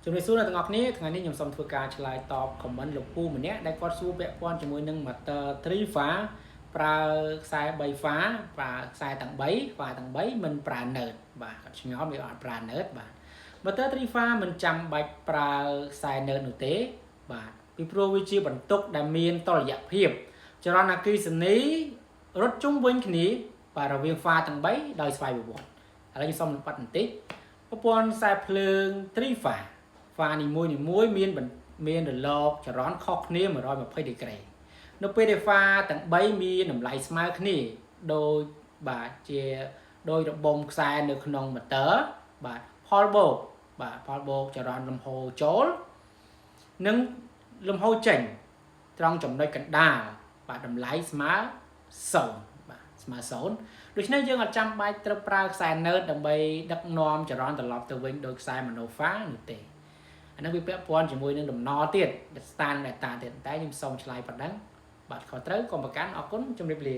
ជំរាបសួរអ្នកទាំងអស់គ្នាថ្ងៃនេះខ្ញុំសូមធ្វើការឆ្លើយតប comment លោកពូម្នាក់ដែលគាត់សួរពាក់ព័ន្ធជាមួយនឹង motor 3 pha ប្រើខ្សែ3 pha ប្រើខ្សែទាំង3 pha ទាំង3មិនប្រើ nerd បាទគាត់ឆ្ងល់វាអត់ប្រើ nerd បាទ motor 3 pha មិនចាំបាច់ប្រើខ្សែ nerd នោះទេបាទពីព្រោះវាជាបន្ទុកដែលមានតុល្យភាពចរន្តអគ្គិសនីរត់ជុំវិញគ្នាបាទរវាង pha ទាំង3ដោយស្វ័យប្រវត្តិឥឡូវខ្ញុំសូមបတ်បន្តិចប្រព័ន្ធខ្សែភ្លើង 3 pha ហ្វានីមួយមានរលកចរន្តខុសគ្នា120ដឺក្រេនៅពេលដែលហ្វាទាំង3មានតម្លៃស្មើគ្នាដោយបាទជាដោយរបំខ្សែនៅក្នុងម៉ូទ័របាទផលបូកចរន្តលំហូរចូលនិងលំហូរចេញត្រង់ចំណុចកណ្ដាលបាទតម្លៃស្មើ0បាទស្មើ0ដូច្នេះយើងអត់ចាំបាច់ត្រូវប្រើខ្សែ nerd ដើម្បីដឹកនាំចរន្តត្រឡប់ទៅវិញដោយខ្សែ monofa នោះទេអានេះវាពាក់ព័ន្ធជាមួយនឹងដំណរទៀត data ទៀតតែខ្ញុំសូមឆ្លើយប៉ុណ្ណឹងបាទខុសត្រូវកុំប្រកាន់អរគុណជម្រាបលា